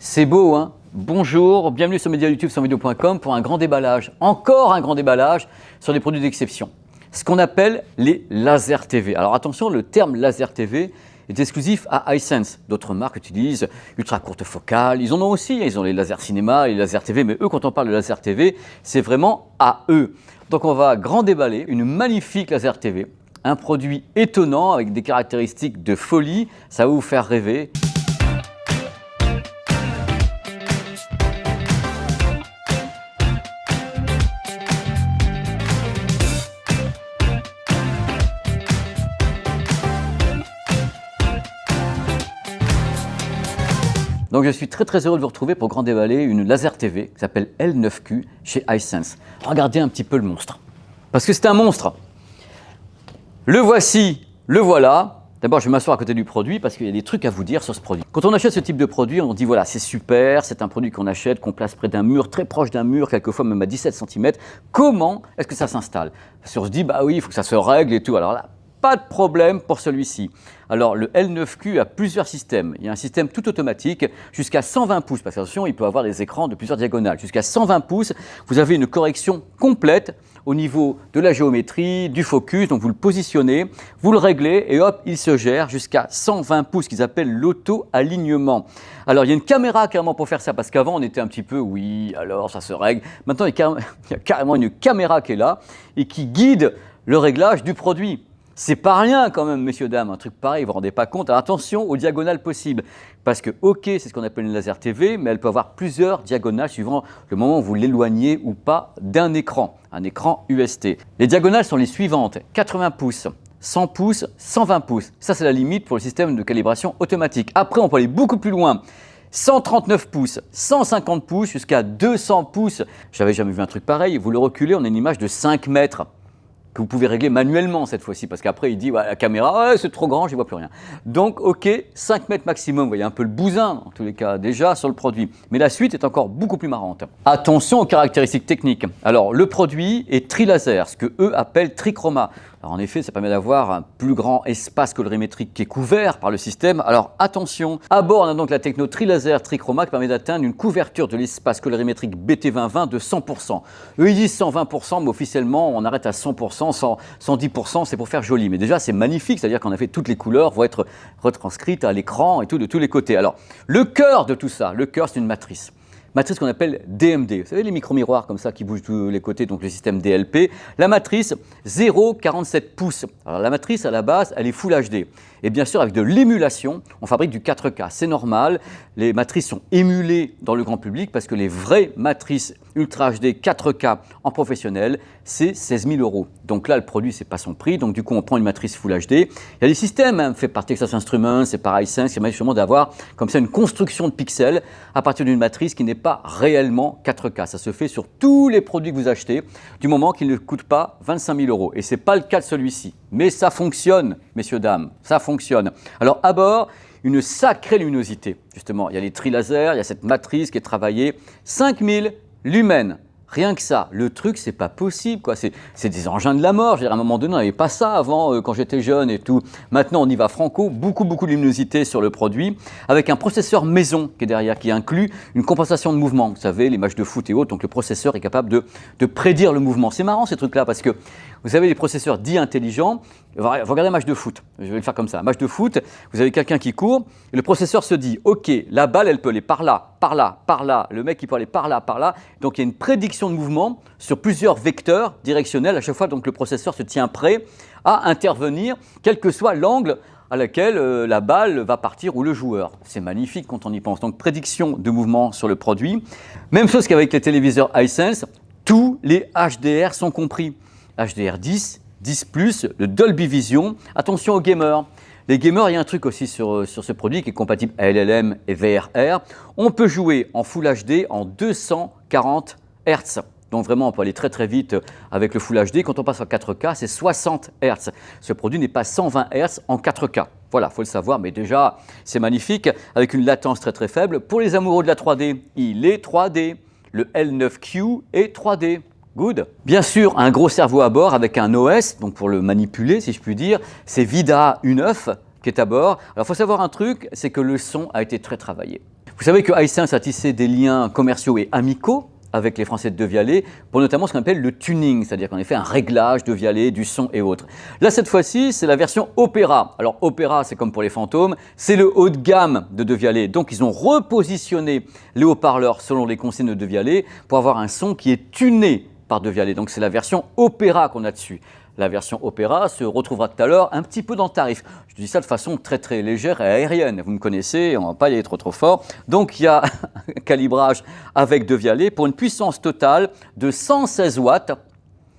C'est beau, hein? Bonjour, bienvenue sur Média YouTube sans vidéo.com pour un grand déballage, encore un grand déballage sur des produits d'exception. Ce qu'on appelle les laser TV. Alors attention, le terme laser TV est exclusif à Hisense. D'autres marques utilisent ultra courte focale, ils en ont aussi, ils ont les laser cinéma, les laser TV, mais eux, quand on parle de laser TV, c'est vraiment à eux. Donc on va grand déballer une magnifique laser TV, un produit étonnant avec des caractéristiques de folie, ça va vous faire rêver. Donc je suis très heureux de vous retrouver pour grand déballer une laser TV qui s'appelle L9Q chez Hisense. Regardez un petit peu le monstre, parce que c'est un monstre. Le voici, le voilà. D'abord je vais m'asseoir à côté du produit parce qu'il y a des trucs à vous dire sur ce produit. Quand on achète ce type de produit, on dit voilà c'est super, c'est un produit qu'on achète, qu'on place près d'un mur, très proche d'un mur, quelquefois même à 17 cm. Comment est-ce que ça s'installe? Parce qu'on se dit bah oui, il faut que ça se règle et tout. Alors là, pas de problème pour celui-ci. Alors le L9Q a plusieurs systèmes. Il y a un système tout automatique jusqu'à 120 pouces, parce qu'attention, il peut avoir des écrans de plusieurs diagonales. Jusqu'à 120 pouces, vous avez une correction complète au niveau de la géométrie, du focus. Donc vous le positionnez, vous le réglez et hop, il se gère jusqu'à 120 pouces, qu'ils appellent l'auto-alignement. Alors il y a une caméra carrément pour faire ça, parce qu'avant on était un petit peu, oui, alors ça se règle. Maintenant il y a carrément une caméra qui est là et qui guide le réglage du produit. C'est pas rien quand même, messieurs, dames, un truc pareil, vous ne vous rendez pas compte. Alors attention aux diagonales possibles, parce que ok, c'est ce qu'on appelle une laser TV, mais elle peut avoir plusieurs diagonales suivant le moment où vous l'éloignez ou pas d'un écran, un écran UST. Les diagonales sont les suivantes, 80 pouces, 100 pouces, 120 pouces. Ça, c'est la limite pour le système de calibration automatique. Après, on peut aller beaucoup plus loin. 139 pouces, 150 pouces, jusqu'à 200 pouces. J'avais jamais vu un truc pareil. Vous le reculez, on a une image de 5 mètres. Que vous pouvez régler manuellement cette fois-ci, parce qu'après il dit ouais, la caméra, ouais, c'est trop grand, je ne vois plus rien. Donc ok, 5 mètres maximum, vous voyez un peu le bousin en tous les cas déjà sur le produit. Mais la suite est encore beaucoup plus marrante. Attention aux caractéristiques techniques. Alors le produit est trilaser, ce que eux appellent trichroma. Alors en effet, ça permet d'avoir un plus grand espace colorimétrique qui est couvert par le système. Alors attention, à bord on a donc la techno trilaser trichroma qui permet d'atteindre une couverture de l'espace colorimétrique BT2020 de 100%. Eux ils disent 120%, mais officiellement on arrête à 100%, 110%, c'est pour faire joli. Mais déjà c'est magnifique, c'est-à-dire qu'en effet toutes les couleurs vont être retranscrites à l'écran et tout de tous les côtés. Alors le cœur de tout ça, le cœur c'est une matrice. Matrice qu'on appelle DMD. Vous savez les micro-miroirs comme ça qui bougent de tous les côtés, donc le système DLP. La matrice 0,47 pouces. Alors la matrice à la base, elle est Full HD. Et bien sûr avec de l'émulation, on fabrique du 4K. C'est normal, les matrices sont émulées dans le grand public parce que les vraies matrices Ultra HD 4K en professionnel, c'est 16 000 €. Donc là, le produit, c'est pas son prix. Donc du coup, on prend une matrice Full HD. Il y a des systèmes, fait par Texas Instruments, c'est par Hisense, qui permet justement d'avoir comme ça une construction de pixels à partir d'une matrice qui n'est pas réellement 4K. Ça se fait sur tous les produits que vous achetez, du moment qu'ils ne coûtent pas 25 000 €. Et ce n'est pas le cas de celui-ci. Mais ça fonctionne, messieurs, dames, ça fonctionne. Alors à bord, une sacrée luminosité. Justement, il y a les trilasers, il y a cette matrice qui est travaillée, 5000 lumens. Rien que ça, le truc, c'est pas possible, quoi. C'est des engins de la mort. Je veux dire, à un moment donné, on n'avait pas ça avant, quand j'étais jeune et tout. Maintenant, on y va franco, beaucoup de luminosité sur le produit, avec un processeur maison qui est derrière, qui inclut une compensation de mouvement. Vous savez, les matchs de foot et autres, donc le processeur est capable de prédire le mouvement. C'est marrant ces trucs-là, parce que vous savez, les processeurs dits intelligents, vous regardez un match de foot, je vais le faire comme ça, un match de foot, vous avez quelqu'un qui court, et le processeur se dit, ok, la balle, elle peut aller par là, le mec il peut aller par là, donc il y a une prédiction de mouvement sur plusieurs vecteurs directionnels à chaque fois, donc le processeur se tient prêt à intervenir, quel que soit l'angle à laquelle la balle va partir ou le joueur. C'est magnifique quand on y pense, donc prédiction de mouvement sur le produit. Même chose qu'avec les téléviseurs Hisense, tous les HDR sont compris. HDR10, 10+, le Dolby Vision. Attention aux gamers. Les gamers, il y a un truc aussi sur ce produit qui est compatible LLM et VRR. On peut jouer en Full HD en 240 Hz. Donc vraiment, on peut aller très vite avec le Full HD. Quand on passe en 4K, c'est 60 Hz. Ce produit n'est pas 120 Hz en 4K. Voilà, il faut le savoir, mais déjà, c'est magnifique, avec une latence très faible. Pour les amoureux de la 3D, il est 3D. Le L9Q est 3D. Good. Bien sûr, un gros cerveau à bord avec un OS, donc pour le manipuler, si je puis dire, c'est VIDAA U9 qui est à bord. Alors, il faut savoir un truc, c'est que le son a été très travaillé. Vous savez que Hisense a tissé des liens commerciaux et amicaux avec les Français de Devialet pour notamment ce qu'on appelle le tuning, c'est-à-dire qu'on a fait un réglage de Vialet, du son et autres. Là, cette fois-ci, c'est la version Opéra. Alors, Opéra, c'est comme pour les fantômes, c'est le haut de gamme de Devialet. Donc, ils ont repositionné les haut-parleurs selon les consignes de Devialet pour avoir un son qui est tuné par Devialet. Donc, c'est la version Opéra qu'on a dessus. La version Opéra se retrouvera tout à l'heure un petit peu dans le tarif. Je dis ça de façon très très légère et aérienne. Vous me connaissez, on ne va pas y aller trop fort. Donc il y a un calibrage avec Devialet pour une puissance totale de 116 watts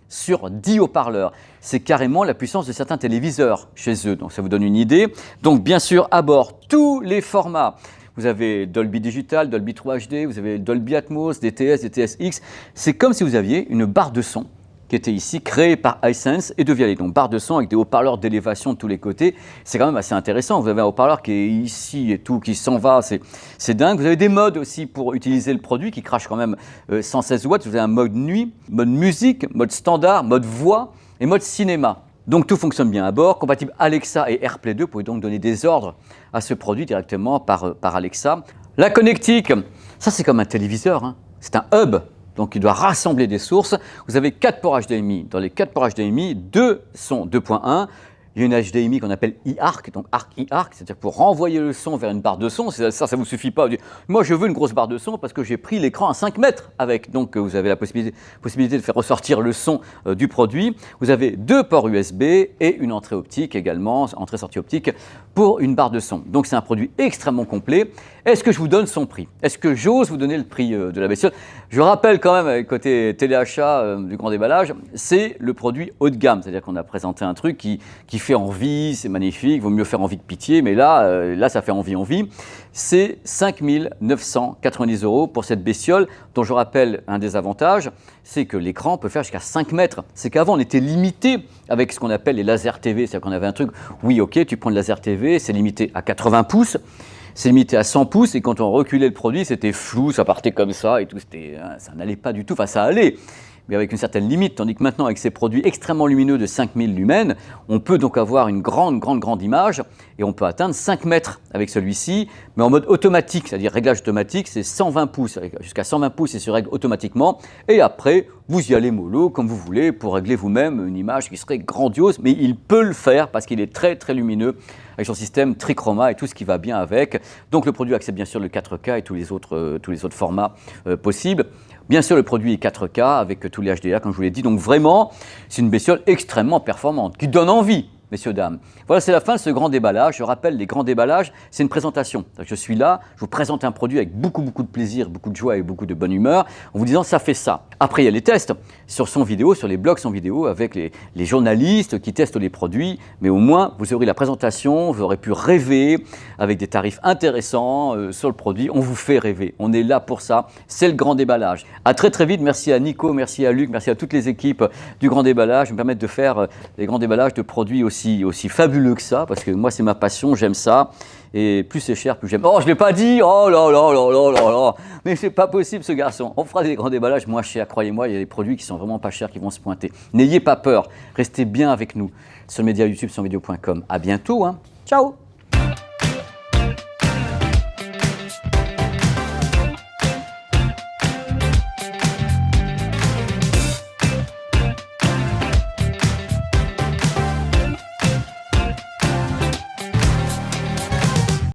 sur 10 haut-parleurs. C'est carrément la puissance de certains téléviseurs chez eux. Donc ça vous donne une idée. Donc bien sûr à bord tous les formats. Vous avez Dolby Digital, Dolby 3 HD, vous avez Dolby Atmos, DTS, DTS-X. C'est comme si vous aviez une barre de son qui était ici, créée par Hisense et Devialet. Donc barre de son avec des haut-parleurs d'élévation de tous les côtés. C'est quand même assez intéressant. Vous avez un haut-parleur qui est ici et tout, qui s'en va, c'est dingue. Vous avez des modes aussi pour utiliser le produit qui crache quand même 116 watts. Vous avez un mode nuit, mode musique, mode standard, mode voix et mode cinéma. Donc tout fonctionne bien à bord, compatible Alexa et AirPlay 2. Vous pouvez donc donner des ordres à ce produit directement par Alexa. La connectique, ça c'est comme un téléviseur, hein. C'est un hub. Donc, il doit rassembler des sources. Vous avez 4 ports HDMI. Dans les 4 ports HDMI, 2 sont 2.1. Il y a une HDMI qu'on appelle e-ARC, donc ARC e-ARC, c'est-à-dire pour renvoyer le son vers une barre de son. Ça ne vous suffit pas. Moi, je veux une grosse barre de son parce que j'ai pris l'écran à 5 mètres avec. Donc, vous avez la possibilité de faire ressortir le son du produit. Vous avez 2 ports USB et une entrée optique également, entrée-sortie optique, pour une barre de son. Donc, c'est un produit extrêmement complet. Est-ce que je vous donne son prix? Est-ce que j'ose vous donner le prix de la bestiole? Je rappelle quand même, avec côté téléachat du grand déballage, c'est le produit haut de gamme. C'est-à-dire qu'on a présenté un truc qui fait envie, c'est magnifique, vaut mieux faire envie que pitié, mais là ça fait envie. C'est 5 990 € pour cette bestiole, dont je rappelle un des avantages, c'est que l'écran peut faire jusqu'à 5 mètres. C'est qu'avant, on était limité avec ce qu'on appelle les laser TV. C'est-à-dire qu'on avait un truc, oui, ok, tu prends le laser TV, c'est limité à 80 pouces. C'est limité à 100 pouces et quand on reculait le produit, c'était flou, ça partait comme ça et tout, ça n'allait pas du tout, enfin ça allait, mais avec une certaine limite, tandis que maintenant avec ces produits extrêmement lumineux de 5000 lumens, on peut donc avoir une grande image et on peut atteindre 5 mètres avec celui-ci, mais en mode automatique, c'est-à-dire réglage automatique, c'est 120 pouces, jusqu'à 120 pouces, il se règle automatiquement et après, vous y allez mollo comme vous voulez pour régler vous-même une image qui serait grandiose, mais il peut le faire parce qu'il est très lumineux avec son système trichroma et tout ce qui va bien avec. Donc le produit accepte bien sûr le 4K et tous les autres formats possibles. Bien sûr, le produit est 4K avec tous les HDR, comme je vous l'ai dit. Donc vraiment, c'est une bestiole extrêmement performante qui donne envie, messieurs, dames. Voilà, c'est la fin de ce grand déballage. Je rappelle, les grands déballages, c'est une présentation. Je suis là, je vous présente un produit avec beaucoup de plaisir, beaucoup de joie et beaucoup de bonne humeur, en vous disant ça fait ça. Après, il y a les tests sur son vidéo, sur les blogs son vidéo, avec les journalistes qui testent les produits. Mais au moins, vous aurez la présentation, vous aurez pu rêver avec des tarifs intéressants sur le produit. On vous fait rêver. On est là pour ça. C'est le grand déballage. À très vite. Merci à Nico, merci à Luc, merci à toutes les équipes du grand déballage. Je me permettre de faire les grands déballages de produits aussi fabuleux que ça, parce que moi, c'est ma passion, j'aime ça. Et plus c'est cher, plus j'aime. Oh, je ne l'ai pas dit. Oh là là. Mais c'est pas possible, ce garçon. On fera des grands déballages moins chers. Croyez-moi, il y a des produits qui sont vraiment pas chers qui vont se pointer. N'ayez pas peur. Restez bien avec nous sur le média YouTube, sonvideo.com. À bientôt. Ciao.